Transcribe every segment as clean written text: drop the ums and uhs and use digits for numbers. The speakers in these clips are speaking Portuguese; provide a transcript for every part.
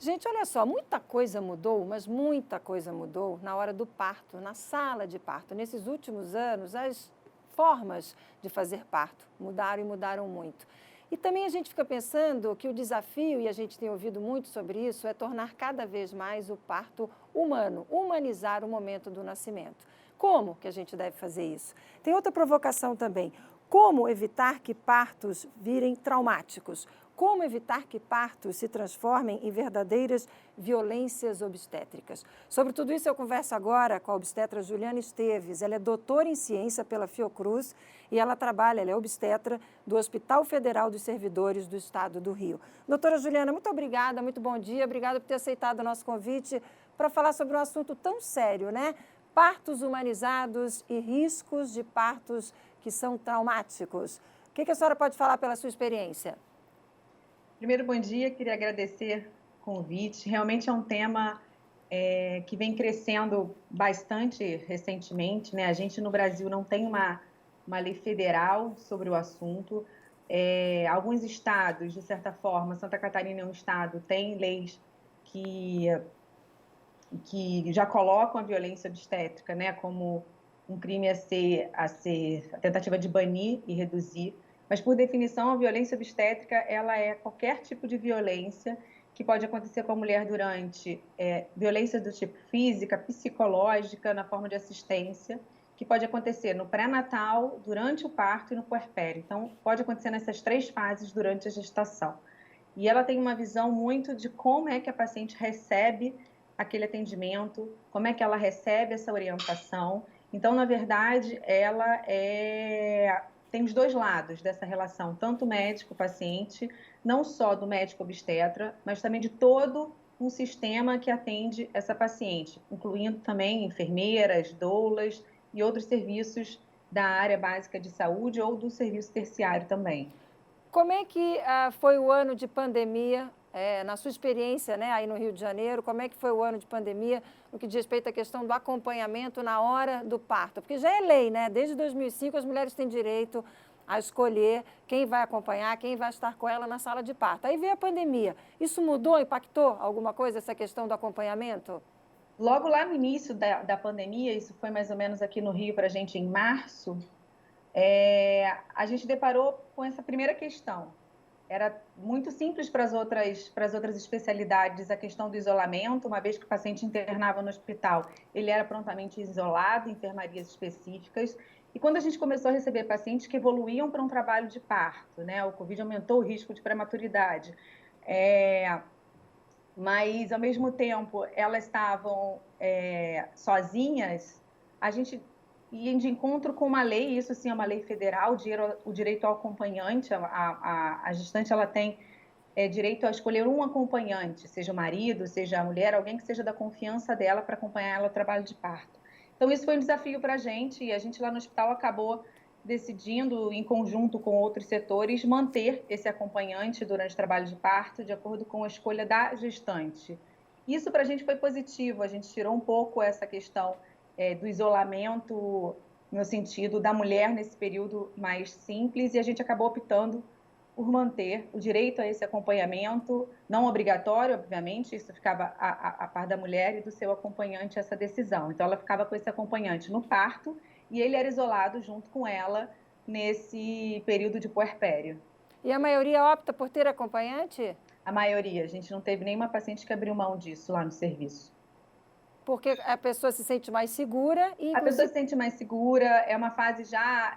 Gente, olha só, muita coisa mudou, mas muita coisa mudou na hora do parto, na sala de parto. Nesses últimos anos, as formas de fazer parto mudaram e mudaram muito. E também a gente fica pensando que o desafio, e a gente tem ouvido muito sobre isso, é tornar cada vez mais o parto humano, humanizar o momento do nascimento. Como que a gente deve fazer isso? Tem outra provocação também. Como evitar que partos virem traumáticos? Como evitar que partos se transformem em verdadeiras violências obstétricas? Sobre tudo isso eu converso agora com a obstetra Juliana Esteves. Ela é doutora em ciência pela Fiocruz e ela é obstetra do Hospital Federal dos Servidores do Estado do Rio. Doutora Juliana, muito obrigada, muito bom dia. Obrigada por ter aceitado o nosso convite para falar sobre um assunto tão sério, né? Partos humanizados e riscos de partos que são traumáticos. O que a senhora pode falar pela sua experiência? Primeiro, bom dia, queria agradecer o convite. Realmente é um tema que vem crescendo bastante recentemente, né? A gente no Brasil não tem uma lei federal sobre o assunto. Alguns estados, de certa forma, Santa Catarina é um estado, tem leis que, que já colocam a violência obstétrica, né, como um crime a tentativa de banir e reduzir. Mas, por definição, a violência obstétrica ela é qualquer tipo de violência que pode acontecer com a mulher durante violência do tipo física, psicológica, na forma de assistência, que pode acontecer no pré-natal, durante o parto e no puerpério. Então, pode acontecer nessas três fases durante a gestação. E ela tem uma visão muito de como é que a paciente recebe aquele atendimento, como é que ela recebe essa orientação. Então, na verdade, tem os dois lados dessa relação, tanto médico-paciente, não só do médico obstetra, mas também de todo um sistema que atende essa paciente, incluindo também enfermeiras, doulas e outros serviços da área básica de saúde ou do serviço terciário também. Como é que foi o ano de pandemia, na sua experiência, né, aí no Rio de Janeiro, como é que foi o ano de pandemia no que diz respeito à questão do acompanhamento na hora do parto? Porque já é lei, né? Desde 2005 as mulheres têm direito a escolher quem vai acompanhar, quem vai estar com ela na sala de parto. Aí veio a pandemia. Isso mudou, impactou alguma coisa essa questão do acompanhamento? Logo lá no início da pandemia, isso foi mais ou menos aqui no Rio para a gente em março, a gente deparou com essa primeira questão. Era muito simples para as outras especialidades a questão do isolamento, uma vez que o paciente internava no hospital, ele era prontamente isolado, em enfermarias específicas. E quando a gente começou a receber pacientes que evoluíam para um trabalho de parto, né? O Covid aumentou o risco de prematuridade. É, mas ao mesmo tempo elas estavam sozinhas, a gente ia de encontro com uma lei, isso sim é uma lei federal, o direito ao acompanhante, a gestante ela tem direito a escolher um acompanhante, seja o marido, seja a mulher, alguém que seja da confiança dela para acompanhar ela no trabalho de parto. Então isso foi um desafio para a gente e a gente lá no hospital acabou decidindo, em conjunto com outros setores, manter esse acompanhante durante o trabalho de parto, de acordo com a escolha da gestante. Isso para a gente foi positivo, a gente tirou um pouco essa questão do isolamento, no sentido da mulher nesse período mais simples, e a gente acabou optando por manter o direito a esse acompanhamento, não obrigatório, obviamente, isso ficava a par da mulher e do seu acompanhante essa decisão. Então, ela ficava com esse acompanhante no parto e ele era isolado junto com ela nesse período de puerpério. E a maioria opta por ter acompanhante? A maioria, a gente não teve nenhuma paciente que abriu mão disso lá no serviço. Porque a pessoa se sente mais segura e, A pessoa inclusive, se sente mais segura, é uma fase já.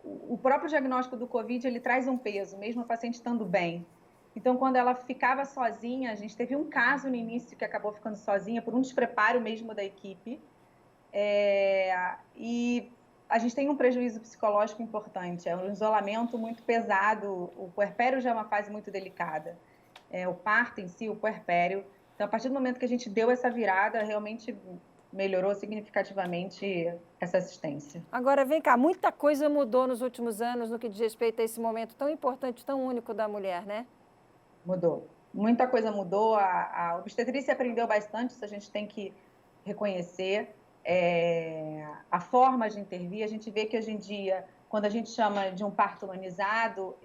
O próprio diagnóstico do Covid ele traz um peso, mesmo a paciente estando bem. Então, quando ela ficava sozinha, a gente teve um caso no início que acabou ficando sozinha por um despreparo mesmo da equipe. E a gente tem um prejuízo psicológico importante, é um isolamento muito pesado. O puerpério já é uma fase muito delicada. O parto em si, o puerpério. Então, a partir do momento que a gente deu essa virada, realmente melhorou significativamente essa assistência. agora vem cá, muita coisa mudou nos últimos anos no que diz respeito a esse momento tão importante, tão único da mulher, né? Mudou. Muita coisa mudou. A obstetrícia aprendeu bastante, isso a gente tem que reconhecer. A forma de intervir, a gente vê que hoje em dia, quando a gente chama de um parto humanizado,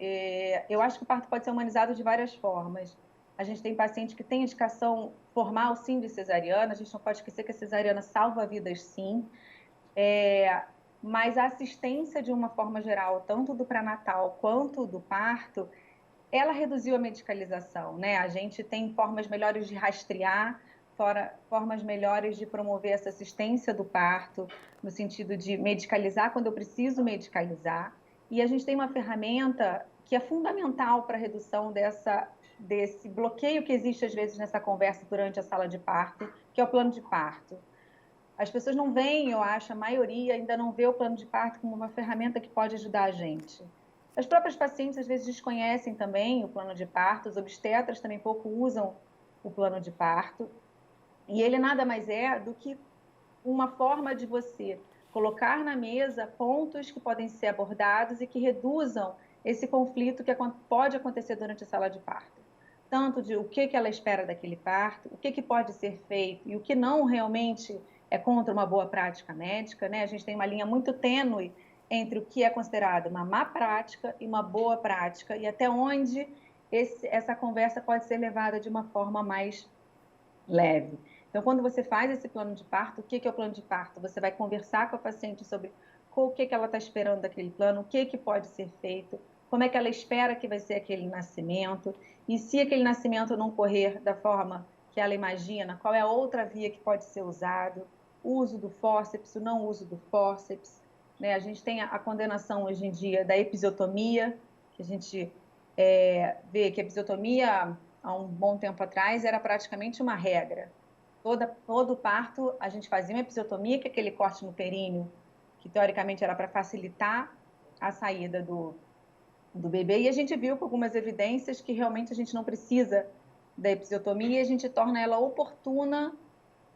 eu acho que o parto pode ser humanizado de várias formas. A gente tem paciente que tem indicação formal, sim, de cesariana. A gente não pode esquecer que a cesariana salva vidas, sim. Mas a assistência, de uma forma geral, tanto do pré-natal quanto do parto, ela reduziu a medicalização, né? A gente tem formas melhores de rastrear, formas melhores de promover essa assistência do parto, no sentido de medicalizar quando eu preciso medicalizar. E a gente tem uma ferramenta que é fundamental para a redução desse bloqueio que existe, às vezes, nessa conversa durante a sala de parto, que é o plano de parto. As pessoas não veem, eu acho, a maioria ainda não vê o plano de parto como uma ferramenta que pode ajudar a gente. As próprias pacientes, às vezes, desconhecem também o plano de parto, os obstetras também pouco usam o plano de parto, e ele nada mais é do que uma forma de você colocar na mesa pontos que podem ser abordados e que reduzam esse conflito que pode acontecer durante a sala de parto. Tanto de o que ela espera daquele parto, o que pode ser feito e o que não realmente é contra uma boa prática médica, né? A gente tem uma linha muito tênue entre o que é considerado uma má prática e uma boa prática, e até onde essa conversa pode ser levada de uma forma mais leve. Então, quando você faz esse plano de parto, o que é o plano de parto? Você vai conversar com a paciente sobre o que ela está esperando daquele plano, o que pode ser feito, como é que ela espera que vai ser aquele nascimento, e se aquele nascimento não correr da forma que ela imagina, qual é a outra via que pode ser usado, o uso do fórceps, o não uso do fórceps, né? A gente tem a condenação hoje em dia da episiotomia, que a gente vê que a episiotomia, há um bom tempo atrás, era praticamente uma regra. Todo parto, a gente fazia uma episiotomia, que é aquele corte no períneo, que teoricamente era para facilitar a saída do bebê, e a gente viu com algumas evidências que realmente a gente não precisa da episiotomia, e a gente torna ela oportuna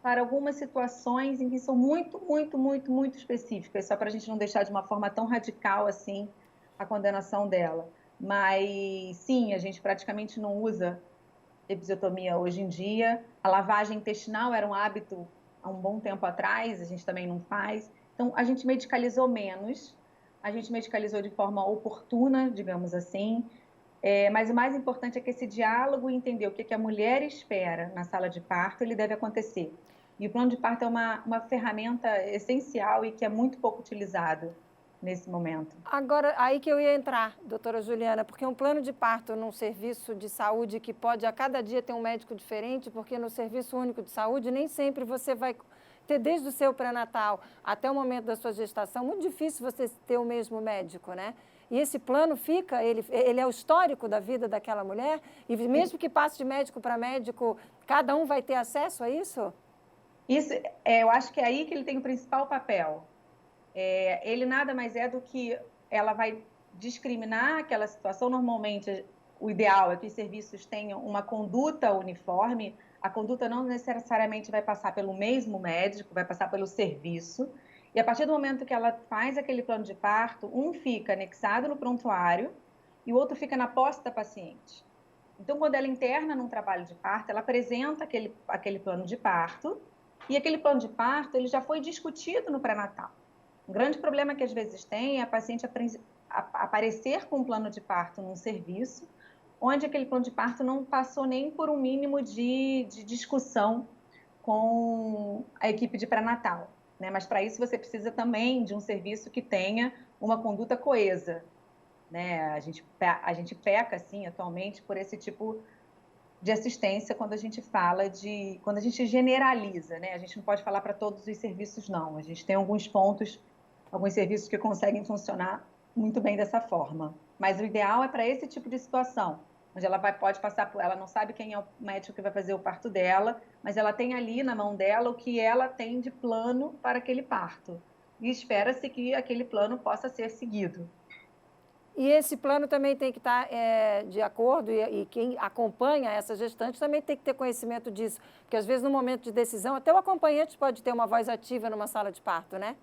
para algumas situações em que são muito, muito, muito, muito específicas, só para a gente não deixar de uma forma tão radical assim a condenação dela. Mas sim, a gente praticamente não usa episiotomia hoje em dia. A lavagem intestinal era um hábito há um bom tempo atrás, a gente também não faz. Então, a gente medicalizou menos, a gente medicalizou de forma oportuna, digamos assim. Mas o mais importante é que esse diálogo e entender o que a mulher espera na sala de parto, ele deve acontecer. E o plano de parto é uma ferramenta essencial e que é muito pouco utilizado nesse momento. Agora, aí que eu ia entrar, doutora Juliana, porque um plano de parto num serviço de saúde que pode a cada dia ter um médico diferente, porque no serviço único de saúde nem sempre você vai ter, desde o seu pré-natal até o momento da sua gestação, muito difícil você ter o mesmo médico, né? E esse plano fica, ele é o histórico da vida daquela mulher, e mesmo que passe de médico para médico, cada um vai ter acesso a isso? Isso, eu acho que é aí que ele tem o principal papel. Ele nada mais é do que ela vai discriminar aquela situação. Normalmente, o ideal é que os serviços tenham uma conduta uniforme. A conduta não necessariamente vai passar pelo mesmo médico, vai passar pelo serviço. E a partir do momento que ela faz aquele plano de parto, um fica anexado no prontuário e o outro fica na posse da paciente. Então, quando ela interna num trabalho de parto, ela apresenta aquele plano de parto, e aquele plano de parto ele já foi discutido no pré-natal. Um grande problema que às vezes tem é a paciente aparecer com um plano de parto num serviço, onde aquele plano de parto não passou nem por um mínimo de discussão com a equipe de pré-natal, né? Mas para isso você precisa também de um serviço que tenha uma conduta coesa, né? A gente peca, assim, atualmente por esse tipo de assistência quando a gente quando a gente generaliza, né? A gente não pode falar para todos os serviços, não. A gente tem alguns pontos, alguns serviços que conseguem funcionar muito bem dessa forma. Mas o ideal é para esse tipo de situação, onde pode passar ela não sabe quem é o médico que vai fazer o parto dela, mas ela tem ali na mão dela o que ela tem de plano para aquele parto. E espera-se que aquele plano possa ser seguido. E esse plano também tem que estar de acordo, e quem acompanha essa gestante também tem que ter conhecimento disso, porque às vezes no momento de decisão, até o acompanhante pode ter uma voz ativa numa sala de parto, né?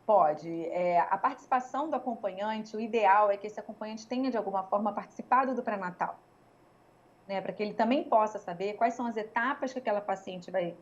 Pode. A participação do acompanhante, o ideal é que esse acompanhante tenha, de alguma forma, participado do pré-natal, né? Para que ele também possa saber quais são as etapas que aquela paciente vai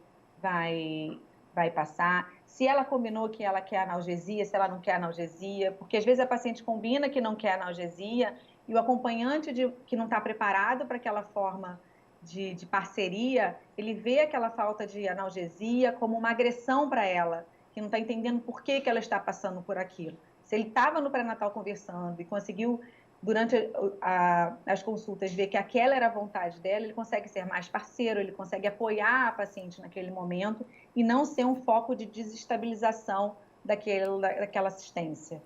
passar, se ela combinou que ela quer analgesia, se ela não quer analgesia, porque às vezes a paciente combina que não quer analgesia e o acompanhante que não está preparado para aquela forma de parceria, ele vê aquela falta de analgesia como uma agressão para ela, que não está entendendo por que ela está passando por aquilo. Se ele estava no pré-natal conversando e conseguiu, durante as consultas, ver que aquela era a vontade dela, ele consegue ser mais parceiro, ele consegue apoiar a paciente naquele momento e não ser um foco de desestabilização daquela assistência.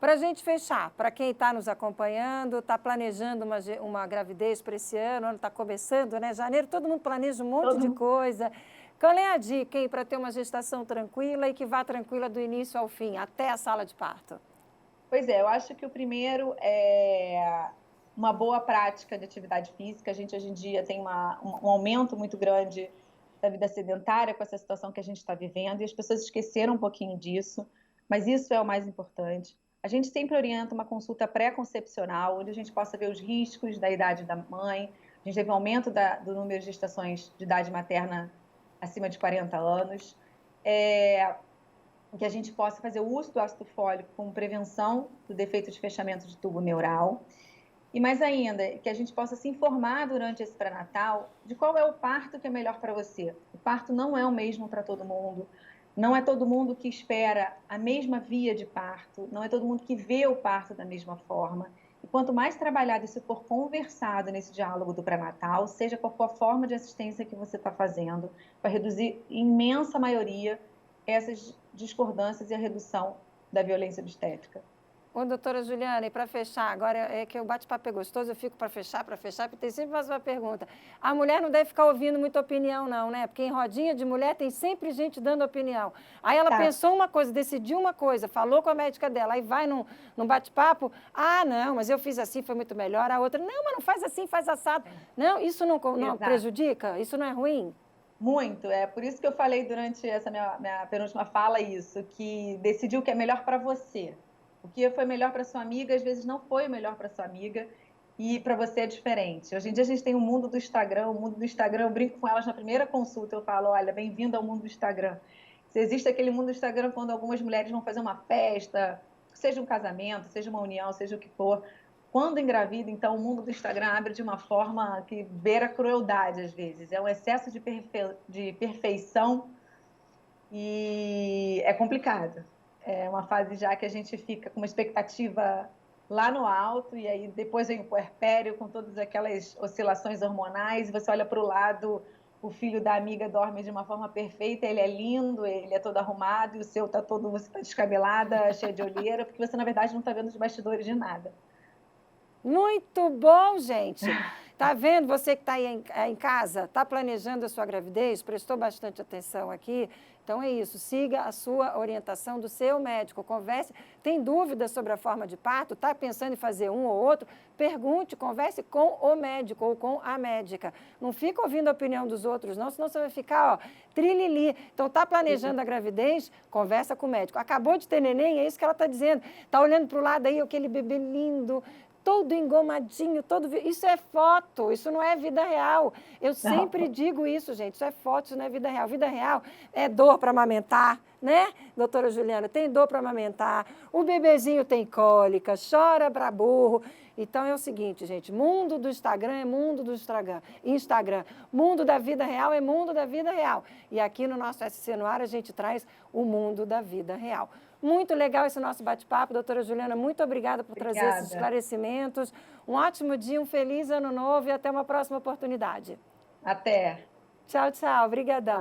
Para a gente fechar, para quem está nos acompanhando, está planejando uma gravidez para esse ano, o ano está começando, né? Janeiro, todo mundo planeja um monte de coisa. Qual é a dica aí para ter uma gestação tranquila e que vá tranquila do início ao fim, até a sala de parto? Pois é, eu acho que o primeiro é uma boa prática de atividade física. A gente hoje em dia tem um aumento muito grande da vida sedentária com essa situação que a gente está vivendo e as pessoas esqueceram um pouquinho disso, mas isso é o mais importante. A gente sempre orienta uma consulta pré-concepcional, onde a gente possa ver os riscos da idade da mãe. A gente teve um aumento do número de gestações de idade materna acima de 40 anos. Que a gente possa fazer o uso do ácido fólico como prevenção do defeito de fechamento de tubo neural. E mais ainda, que a gente possa se informar durante esse pré-natal de qual é o parto que é melhor para você. O parto não é o mesmo para todo mundo, não é todo mundo que espera a mesma via de parto, não é todo mundo que vê o parto da mesma forma. E quanto mais trabalhado isso for conversado nesse diálogo do pré-natal, seja qual for a forma de assistência que você está fazendo, vai reduzir em imensa maioria essas discordâncias e a redução da violência obstétrica. Ô, doutora Juliana, e para fechar, agora é que o bate-papo é gostoso, eu fico para fechar, porque tem sempre mais uma pergunta. A mulher não deve ficar ouvindo muita opinião, não, né? Porque em rodinha de mulher tem sempre gente dando opinião. Aí ela pensou uma coisa, decidiu uma coisa, falou com a médica dela, aí vai num bate-papo, ah, não, mas eu fiz assim, foi muito melhor. A outra, não, mas não faz assim, faz assado. Não, isso não prejudica? Isso não é ruim? Muito, é por isso que eu falei durante essa minha penúltima fala isso, que decidiu o que é melhor para você. O que foi melhor para sua amiga, às vezes não foi o melhor para sua amiga e para você é diferente. Hoje em dia a gente tem o mundo do Instagram, eu brinco com elas na primeira consulta, eu falo, olha, bem-vindo ao mundo do Instagram. Se existe aquele mundo do Instagram quando algumas mulheres vão fazer uma festa, seja um casamento, seja uma união, seja o que for, quando engravida, então o mundo do Instagram abre de uma forma que beira a crueldade às vezes. É um excesso de perfeição e é complicado. É uma fase já que a gente fica com uma expectativa lá no alto e aí depois vem o puerpério com todas aquelas oscilações hormonais e você olha para o lado, o filho da amiga dorme de uma forma perfeita, ele é lindo, ele é todo arrumado e o seu tá todo, você está descabelada, cheia de olheira, porque você na verdade não está vendo os bastidores de nada. Muito bom, gente. Tá vendo? Você que está aí em casa, está planejando a sua gravidez, prestou bastante atenção aqui. Então é isso, siga a sua orientação do seu médico, converse. Tem dúvidas sobre a forma de parto? Está pensando em fazer um ou outro? Pergunte, converse com o médico ou com a médica. Não fica ouvindo a opinião dos outros, não, senão você vai ficar, ó, trilili. Então está planejando a gravidez? Conversa com o médico. Acabou de ter neném, é isso que ela está dizendo. Está olhando para o lado aí, aquele bebê lindo, todo engomadinho, isso é foto, isso não é vida real. Eu sempre digo isso, gente, isso é foto, isso não é vida real. Vida real é dor para amamentar, né, doutora Juliana? Tem dor para amamentar, o bebezinho tem cólica, chora para burro. Então é o seguinte, gente, mundo do Instagram é mundo do Instagram. Mundo da vida real é mundo da vida real. E aqui no nosso SC no Ar a gente traz o mundo da vida real. Muito legal esse nosso bate-papo, doutora Juliana, muito obrigada por trazer esses esclarecimentos. Um ótimo dia, um feliz ano novo e até uma próxima oportunidade. Até. Tchau, tchau. Obrigadão.